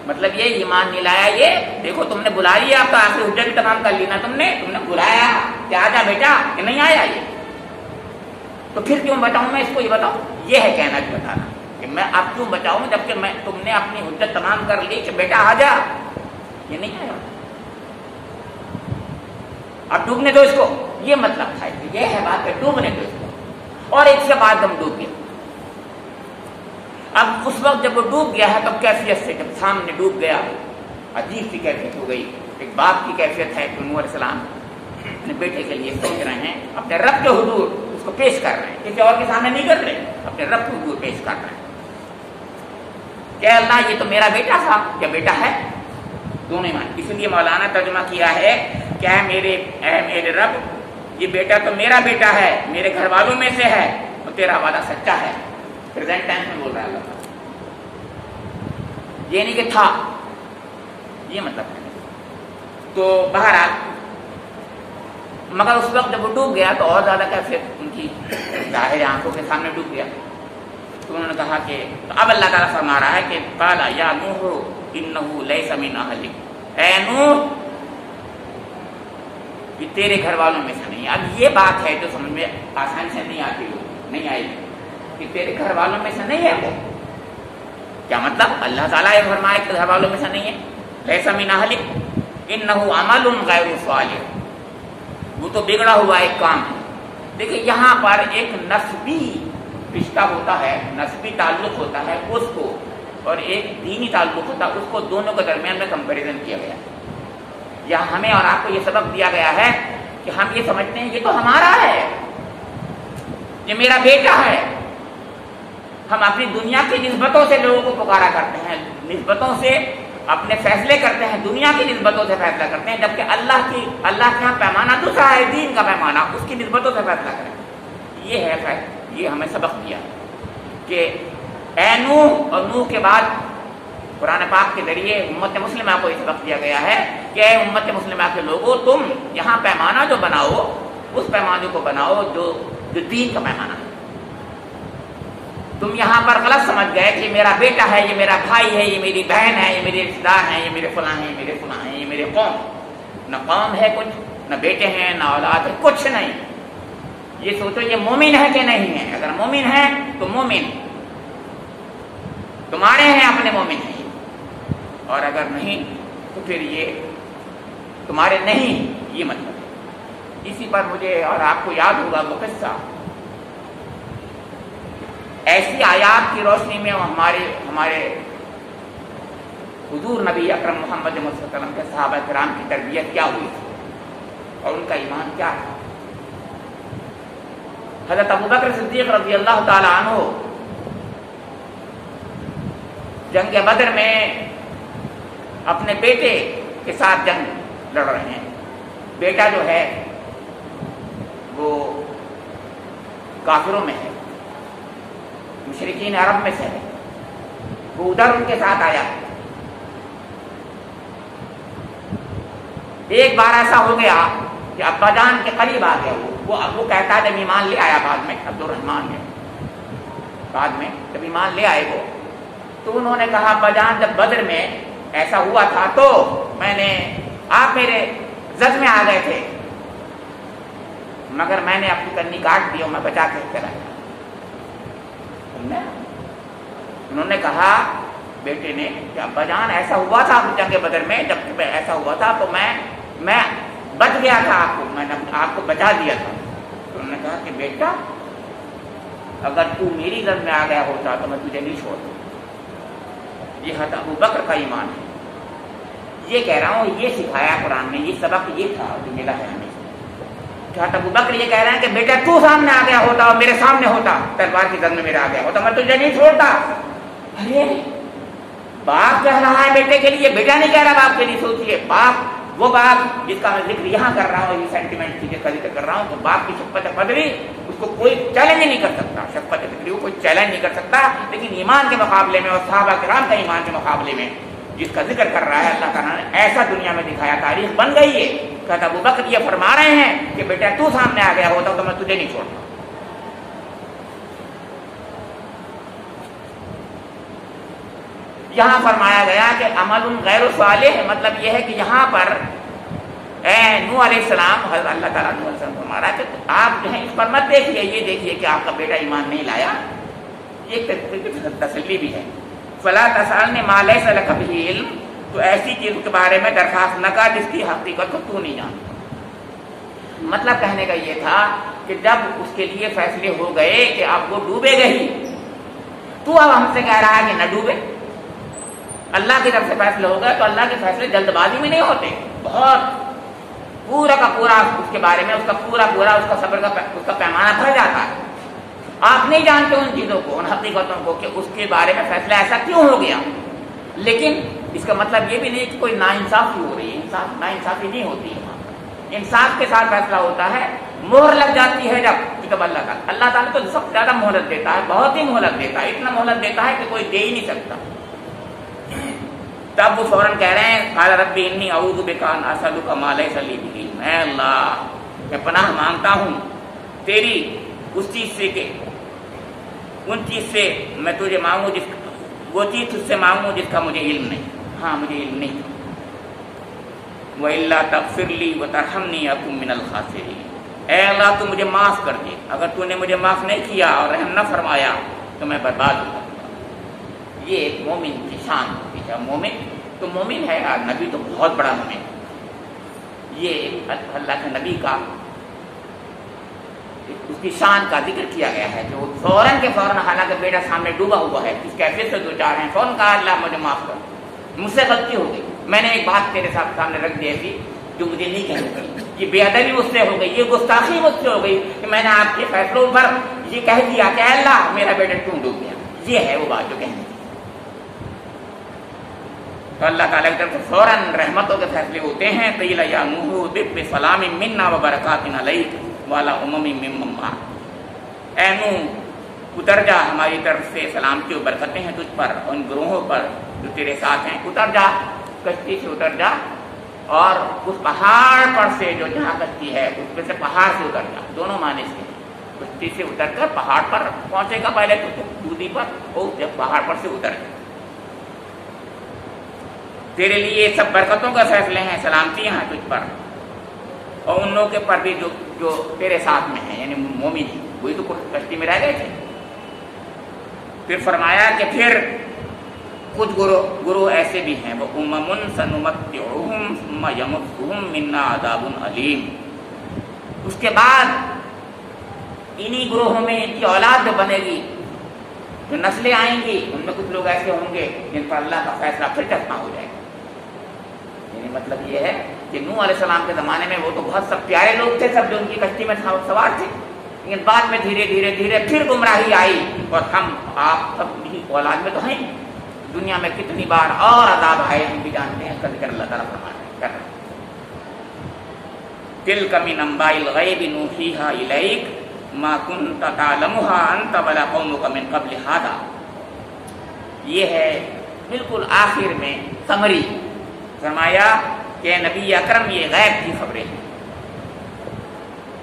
مطلب یہ ایمان نہیں لایا، یہ دیکھو تم نے بلا لیا، آپ کا آخری حجت بھی تمام کر لی نا، تم نے بلایا کہ آجا بیٹا، کہ نہیں آیا یہ، تو پھر کیوں بتاؤں میں اس کو؟ یہ بتاؤ، یہ ہے کہنا کہ بتانا کہ میں اب کیوں بچاؤں جبکہ میں تم نے اپنی حجت تمام کر لی کہ بیٹا آجا، یہ نہیں آیا، اب ڈوبنے دو اس کو، یہ مطلب ہے، یہ ہے بات کہ ڈوبنے دو اس کو۔ اور ایک سے بعد ہم ڈوب گئے۔ اب اس وقت جب وہ ڈوب گیا ہے تب کیفیت سے، جب سامنے ڈوب گیا عجیب سی کیفیت ہو گئی۔ ایک باپ کی کیفیت ہے کہ نوح علیہ السلام اپنے بیٹے کے لیے سوچ رہے ہیں، اپنے رب کے حضور اس کو پیش کر رہے ہیں، کسی اور کے سامنے نہیں کر رہے، اپنے رب کے حضور پیش کر رہے ہیں کہ اللہ یہ تو میرا بیٹا تھا، کیا بیٹا ہے؟ دونوں ایمان۔ اس لیے مولانا ترجمہ کیا ہے کہ اے میرے رب، یہ بیٹا تو میرا بیٹا ہے، میرے گھر والوں میں سے ہے اور تیرا وعدہ سچا ہے۔ پریزنٹ ٹائم میں بول رہا ہے اللہ تعالیٰ، یہ نہیں کہ تھا، یہ مطلب ہے۔ تو بہرحال مگر اس وقت جب وہ ڈوب گیا تو اور زیادہ کیفیت ان کی ظاہر آنکھوں کے سامنے ڈوب گیا۔ تو انہوں نے کہا کہ تو اب اللہ تعالیٰ فرما رہا ہے کہ قال یا نوح انہ لیس من اہلک، اے نوح یہ تیرے گھر والوں میں سے نہیں۔ اب یہ بات ہے جو سمجھ میں آسانی سے نہیں آتی، نہیں آئی کہ تیرے گھر والوں میں سے نہیں ہے وہ، کیا مطلب؟ اللہ تعالیٰ یہ فرمایا کہ گھر والوں میں سے نہیں ہے، لیس من اہلک انہ عمل غیر صالح، وہ تو بگڑا ہوا ایک کام ہے۔ دیکھیں یہاں پر ایک نسبی رشتہ ہوتا ہے، نسبی تعلق ہوتا ہے اس کو، اور ایک دینی تعلق ہوتا ہے اس کو، دونوں کے درمیان میں کمپیریزن کیا گیا۔ یہاں ہمیں اور آپ کو یہ سبق دیا گیا ہے کہ ہم یہ سمجھتے ہیں یہ تو ہمارا ہے، یہ میرا بیٹا ہے، ہم اپنی دنیا کی نسبتوں سے لوگوں کو پکارا کرتے ہیں، نسبتوں سے اپنے فیصلے کرتے ہیں، دنیا کی نسبتوں سے فیصلہ کرتے ہیں، جبکہ اللہ کے یہاں پیمانہ دوسرا ہے، دین کا پیمانہ، اس کی نسبتوں سے فیصلہ کریں۔ یہ ہے، یہ ہمیں سبق دیا کہ اے نوح، اور نوح کے بعد قرآن پاک کے ذریعے امت مسلمہ کو یہ سبق دیا گیا ہے کہ اے امت مسلمہ کے لوگوں، تم یہاں پیمانہ جو بناؤ اس پیمانے کو بناؤ جو دین کا پیمانہ ہے۔ تم یہاں پر غلط سمجھ گئے کہ میرا بیٹا ہے، یہ میرا بھائی ہے، یہ میری بہن ہے، یہ میرے رشتے دار ہیں، یہ میرے فلاں ہیں، یہ میرے فلاں ہیں، یہ میرے قوم۔ نہ قوم ہے کچھ، نہ بیٹے ہیں، نہ اولاد ہے، کچھ نہیں۔ یہ سوچو یہ مومن ہے کہ نہیں ہے؟ اگر مومن ہے تو مومن تمہارے ہیں، اپنے مومن ہیں، اور اگر نہیں تو پھر یہ تمہارے نہیں، یہ مطلب ہے۔ اسی پر مجھے اور آپ کو یاد ہوگا وہ قصہ، ایسی آیات کی روشنی میں ہمارے حضور نبی اکرم محمد صلی اللہ علیہ وسلم کے صحابہ کرام کی تربیت کیا ہوئی تھی اور ان کا ایمان کیا ہے۔ حضرت ابوبکر صدیق رضی اللہ تعالی عنہ جنگ بدر میں اپنے بیٹے کے ساتھ جنگ لڑ رہے ہیں۔ بیٹا جو ہے وہ کافروں میں ہے، مشرکین عرب میں سے ہے، وہ ادھر ان کے ساتھ آیا۔ ایک بار ایسا ہو گیا کہ ابا جان کے قریب آ گیا، وہ کہتا ہے جب ایمان لے آیا بعد میں، عبد الرحمان نے بعد میں جب ایمان لے آئے وہ، تو انہوں نے کہا ابا جان جب بدر میں ایسا ہوا تھا تو آپ میرے زد میں آ گئے تھے، مگر میں نے اپنی کنی کاٹ دی اور میں بچا کے چلا گیا۔ انہوں نے کہا بیٹے نے کہ ابا جان ایسا ہوا تھا جنگ بدر میں، جب ایسا ہوا تھا تو میں بچ گیا تھا، میں نے آپ کو بچا دیا تھا۔ تو انہوں نے کہا کہ بیٹا اگر تو میری زد میں آ گیا ہوتا تو میں تجھے نہیں چھوڑتا۔ یہ حضرت ابوبکر کا ایمان ہے۔ یہ کہہ رہا ہوں، یہ سکھایا قرآن میں، یہ سبق یہ تھا جو ملا ہے ہمیں۔ حضرت ابوبکر یہ کہہ رہے ہیں کہ بیٹا تو سامنے آ گیا ہوتا اور میرے سامنے ہوتا، تلوار کی زد میں میرا آ گیا ہوتا، میں تجھے نہیں چھوڑتا۔ ارے باپ کہہ رہا ہے بیٹے کے لیے، بیٹا نہیں کہہ رہا باپ کے لیے۔ سوچیے باپ، وہ باپ جس کا میں ذکر یہاں کر رہا ہوں، یہ سینٹیمنٹ کی کا ذکر کر رہا ہوں، تو باپ کی شفقت قدری اس کو کوئی چیلنج نہیں کر سکتا، شفقت قدری کو کوئی چیلنج نہیں کر سکتا، لیکن ایمان کے مقابلے میں اور صحابہ کرام کا ایمان کے مقابلے میں جس کا ذکر کر رہا ہے اللہ تعالیٰ نے ایسا دنیا میں دکھایا، تاریخ بن گئی ہے۔ کہتا ابوبکر یہ فرما رہے ہیں کہ بیٹا تو سامنے آ گیا ہوتا تو میں تجھے نہیں چھوڑتا۔ یہاں فرمایا گیا کہ عمل غیر صالح، مطلب یہ ہے کہ یہاں پر اے نوح علیہ السلام، حضرت اللہ تعالیٰ نوح علیہ السلام فرما رہا ہے کہ آپ جو ہے اس پر مت دیکھیے، یہ دیکھیے کہ آپ کا بیٹا ایمان نہیں لایا، یہ تسلی بھی ہے۔ فلا تسألنی ما لیس لک بہ علم، تو ایسی چیز کے بارے میں درخواست نہ کر جس کی حقیقت کو تو نہیں جانتا۔ مطلب کہنے کا یہ تھا کہ جب اس کے لیے فیصلے ہو گئے کہ اب وہ ڈوبے گئی، تو اب ہم سے کہہ رہا ہے کہ نہ ڈوبے۔ اللہ کی طرف سے فیصلے ہو گئے تو اللہ کے فیصلے جلد بازی میں نہیں ہوتے، بہت پورا کا پورا اس کے بارے میں اس کا پورا اس کا صبر کا اس کا پیمانہ بھر جاتا ہے۔ آپ نہیں جانتے ان چیزوں کو، ان حقیقتوں کو کہ اس کے بارے میں فیصلہ ایسا کیوں ہو گیا، لیکن اس کا مطلب یہ بھی نہیں کہ کوئی ناانصافی ہو رہی ہے، ناانصافی نہیں ہوتی ہے، انصاف کے ساتھ فیصلہ ہوتا ہے۔ مہر لگ جاتی ہے جب اللہ تعالیٰ تو سب سے زیادہ مہلت دیتا ہے، بہت ہی مہلت دیتا ہے، اتنا مہلت دیتا ہے کہ کوئی دے ہی نہیں سکتا۔ تب وہ فوراً کہہ رہے ہیں قال رب انی اعوذ بک ان اسألک ما لیس لی بہ علم، اے اللہ میں پناہ مانگتا ہوں تیری اس چیز سے کہ ان چیز سے میں تجھے مانگوں وہ چیز تجھ سے مانگوں جس کا مجھے علم نہیں۔ ہاں مجھے علم نہیں تھا۔ وَإِلَّا تَغْفِرْ لِي وَتَرْحَمْنِي أَكُن مِّنَ الْخَاسِرِينَ، اے اللہ تو مجھے معاف کر دے، اگر تو نے مجھے معاف نہیں کیا اور رحم نہ فرمایا تو میں برباد ہو جاؤں گا۔ یہ ایک مومن کی شان ہوتی ہے. مومن تو مومن ہے اور نبی تو بہت بڑا مومن ہے. یہ اللہ کے نبی کا اس کی شان کا ذکر کیا گیا ہے کہ وہ فوراً کے فوراً، حالانکہ بیٹا سامنے ڈوبا ہوا ہے، کس کیفیت سے دو چار ہیں، فوراً کہا اللہ مجھے معاف کر، مجھ سے غلطی ہو گئی، میں نے ایک بات تیرے سامنے رکھ دی ایسی جو مجھے نہیں کہنی تھی، یہ بے ادبی مجھ سے ہو گئی، یہ گستاخی مجھ سے ہو گئی کہ میں نے آپ کے فیصلوں پر یہ کہہ دیا کہ اللہ میرا بیٹا کیوں ڈوب گیا. یہ ہے وہ بات جو کہنی تھی. تو اللہ تعالیٰ کی طرف سے فوراً رحمتوں کے فیصلے ہوتے ہیں. قیل یا نوح اہبط بسلام منا وبرکات علیک وعلی امم ممن معک. اے نوح اتر جا، ہماری طرف سے سلامتی و برکتیں ہیں تجھ پر اور ان گروہوں پر جو تیرے ساتھ ہیں. اتر جا، کشتی سے اتر جا، اور اس پہاڑ پر سے جو جہاں کشتی ہے اس پہ سے پہاڑ سے اتر جا. دونوں معنی سے کشتی سے اتر کر پہاڑ پر پہنچے گا پہلے تو دودھی پر، اور جب پہاڑ پر سے اتر جا. تیرے لیے یہ سب برکتوں کا فیصلے ہیں، سلامتیاں ہیں تجھ پر اور ان لوگوں کے پر بھی جو تیرے ساتھ میں ہیں، یعنی مومن ہی، وہی تو کشتی میں رہ گئے تھے. پھر فرمایا کہ پھر کچھ گروہ ایسے بھی ہیں، وہ امم سنمتعہم ثم یمسہم منا عذاب علیم. اس کے بعد انہی گروہوں میں ان کی اولاد جو بنے گی، جو نسلیں آئیں گی، ان میں کچھ لوگ ایسے ہوں گے جن پر اللہ کا فیصلہ پھر چسپاں ہو جائے گا. یعنی مطلب یہ ہے کہ نوح علیہ السلام کے زمانے میں وہ تو بہت سب پیارے لوگ تھے، سب جو ان کی کشتی میں سوار تھے، لیکن بعد میں دھیرے دھیرے پھر گمراہی آئی، اور ہم آپ سب کی اولاد میں تو ہیں. دنیا میں کتنی بار اور عذاب آئے ہم بھی جانتے ہیں، کا ذکر اللہ تعالیٰ فرماتے ہیں. تلک من انباء الغیب نوحیھا الیک ما کنت تعلمھا انت ولا قومک من قبل ھذا. یہ ہے بالکل آخر میں سمری. فرمایا کہ نبی اکرم یہ غیب کی خبریں ہیں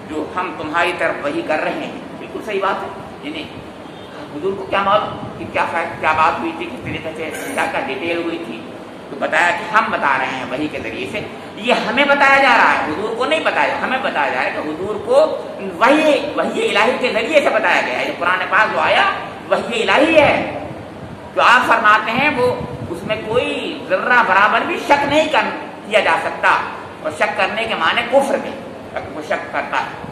جو ہم تمہاری طرف وحی کر رہے ہیں. بالکل صحیح بات ہے. یعنی حضور کو کیا معلوم کہ کیا بات ہوئی تھی، کس طریقے سے کیا ڈیٹیل ہوئی تھی، تو بتایا کہ ہم بتا رہے ہیں وحی کے ذریعے سے. یہ ہمیں بتایا جا رہا ہے، حضور کو نہیں بتایا، ہمیں بتایا جا رہا ہے کہ حضور کو وحی الہی کے ذریعے سے بتایا گیا ہے. یہ قرآن پاک جو آیا وحی الہی ہے، جو آپ فرماتے ہیں وہ اس میں کوئی ذرہ برابر بھی شک نہیں کیا جا سکتا، اور شک کرنے کے معنی کفر میں وہ شک کرتا ہے.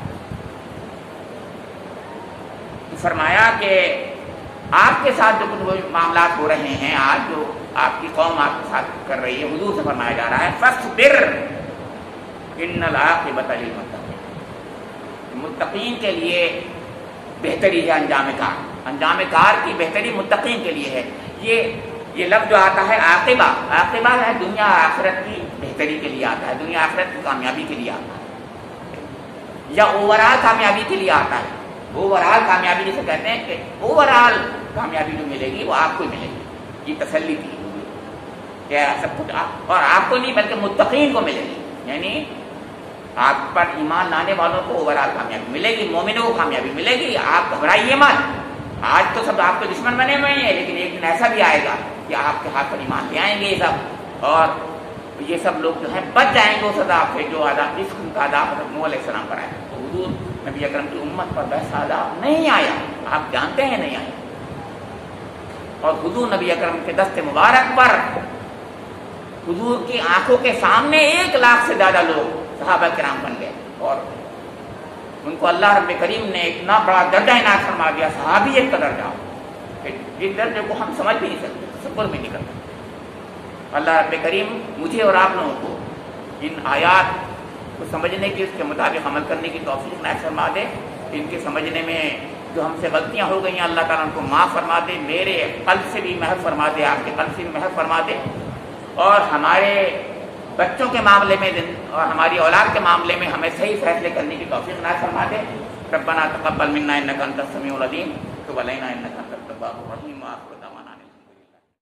فرمایا کہ آپ کے ساتھ جو کچھ معاملات ہو رہے ہیں آج، جو آپ کی قوم آپ کے ساتھ کر رہی ہے، حضور سے فرمایا جا رہا ہے فاصبر ان العاقبۃ للمتقین. متقین کے لیے بہتری ہے انجام کار کی بہتری متقین کے لیے ہے. یہ لفظ جو آتا ہے عاقبہ ہے دنیا آخرت کی بہتری کے لیے آتا ہے، دنیا آخرت کی کامیابی کے لیے آتا ہے، یا اوور آل کامیابی کے لیے آتا ہے. اوور آل کامیابی جسے کہتے ہیں کہ اوور آل کامیابی جو ملے گی وہ آپ کو ملے گی. یہ تسلی تھی کہ سب کچھ اور آپ کو نہیں بلکہ متقین کو ملے گی. یعنی آپ پر ایمان لانے والوں کو اوور آل کامیابی ملے گی، مومنوں کو کامیابی ملے گی. آپ گھبرائیے مت. آج تو سب آپ کو دشمن بنے ہوئے ہیں، لیکن ایک دن ایسا بھی آئے گا کہ آپ کے ہاتھ پر ایمان لے آئیں گے یہ سب، اور یہ سب لوگ جو ہیں بچ جائیں گے اس عذاب سے جو عذاب جس کا عذاب نوح علیہ السلام پر آیا. تو حضور نبی اکرم کی امت پر ویسا عذاب نہیں آیا، آپ جانتے ہیں نہیں آیا. اور حضور نبی اکرم کے دست مبارک پر حضور کی آنکھوں کے سامنے 1 لاکھ سے زیادہ لوگ صحابہ کرام بن گئے، اور ان کو اللہ رب کریم نے اتنا بڑا درجہ عنایت فرما دیا، صحابیت کا درجہ، جس درجے کو ہم سمجھ بھی نہیں سکتے، تصور بھی نہیں کرتے. اللہ رب کریم مجھے اور آپ لوگوں کو ان آیات کو سمجھنے کی، اس کے مطابق عمل کرنے کی توفیق عنایت فرما دے. ان کے سمجھنے میں جو ہم سے غلطیاں ہو گئی ہیں اللہ تعالیٰ ان کو معاف فرما دے، میرے قلب سے بھی محفوظ فرما دے، آپ کے قلب سے بھی محفوظ فرما دے، اور ہمارے بچوں کے معاملے میں اور ہماری اولاد کے معاملے میں ہمیں صحیح فیصلے کرنے کی توفیق عنایت فرما دے. ربنا تقبل منا انک انت السمیع العلیم وتب علینا انک انت التواب الرحیم.